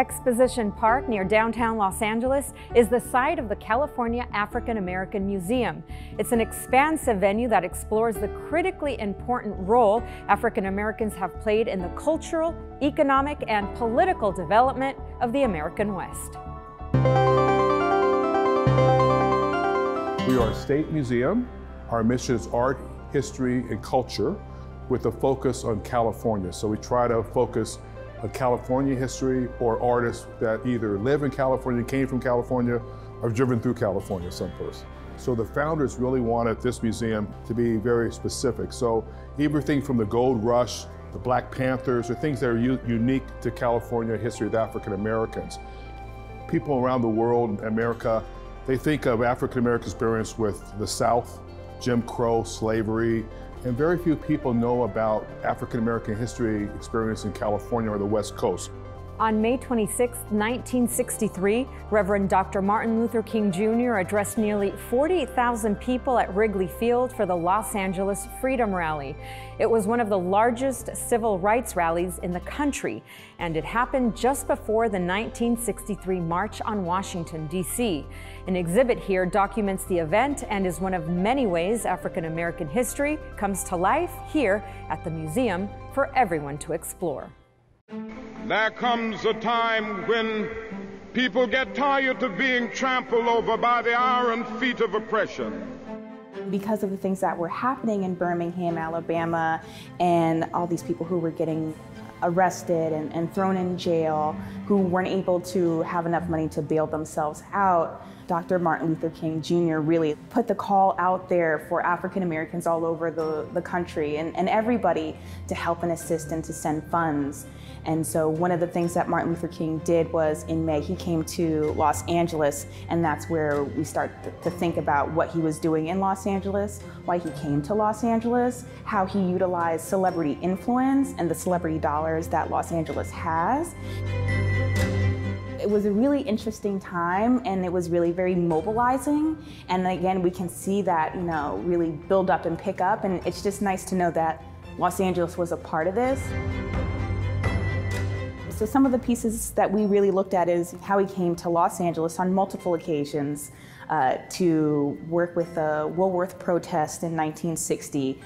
Exposition Park near downtown Los Angeles is the site of the California African American Museum. It's an expansive venue that explores the critically important role African Americans have played in the cultural, economic, and political development of the American West. We are a state museum. Our mission is art, history, and culture with a focus on California. So we try to focus on California history or artists that either live in California, came from California, or driven through California someplace. So the founders really wanted this museum to be very specific. So everything from the gold rush, the Black Panthers, or things that are unique to California history of African Americans. People around the world, America, they think of African American experience with the South, Jim Crow, slavery, and very few people know about African American history experience in California or the West Coast. On May 26, 1963, Reverend Dr. Martin Luther King Jr. addressed nearly 40,000 people at Wrigley Field for the Los Angeles Freedom Rally. It was one of the largest civil rights rallies in the country, and it happened just before the 1963 March on Washington, D.C. An exhibit here documents the event and is one of many ways African American history comes to life here at the museum for everyone to explore. There comes a time when people get tired of being trampled over by the iron feet of oppression. Because of the things that were happening in Birmingham, Alabama, and all these people who were getting arrested and thrown in jail, who weren't able to have enough money to bail themselves out, Dr. Martin Luther King Jr. really put the call out there for African Americans all over the country and everybody to help and assist and to send funds. And so one of the things that Martin Luther King did was in May, he came to Los Angeles, and that's where we start to think about what he was doing in Los Angeles, why he came to Los Angeles, how he utilized celebrity influence and the celebrity dollars that Los Angeles has. It was a really interesting time, and it was really very mobilizing. And again, we can see that, really build up and pick up, and it's just nice to know that Los Angeles was a part of this. So some of the pieces that we really looked at is how he came to Los Angeles on multiple occasions to work with the Woolworth protest in 1960,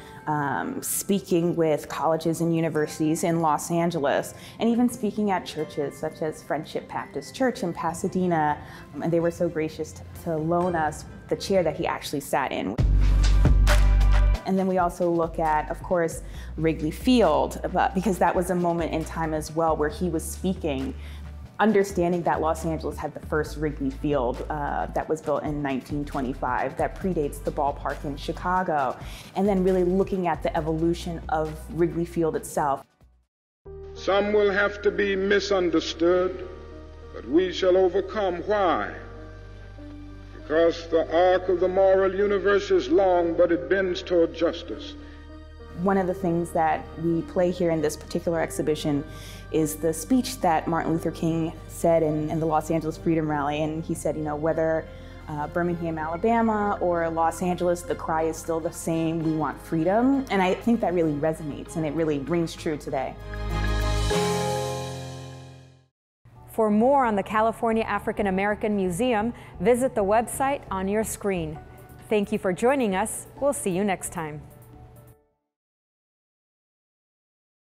speaking with colleges and universities in Los Angeles, and even speaking at churches such as Friendship Baptist Church in Pasadena. And they were so gracious to loan us the chair that he actually sat in. And then we also look at, of course, Wrigley Field, because that was a moment in time as well where he was speaking, understanding that Los Angeles had the first Wrigley Field that was built in 1925, that predates the ballpark in Chicago, and then really looking at the evolution of Wrigley Field itself. Some will have to be misunderstood, but we shall overcome. Why? Because the arc of the moral universe is long, but it bends toward justice. One of the things that we play here in this particular exhibition is the speech that Martin Luther King said in the Los Angeles Freedom Rally. And he said, whether Birmingham, Alabama, or Los Angeles, the cry is still the same: we want freedom. And I think that really resonates, and it really rings true today. For more on the California African American Museum, visit the website on your screen. Thank you for joining us. We'll see you next time.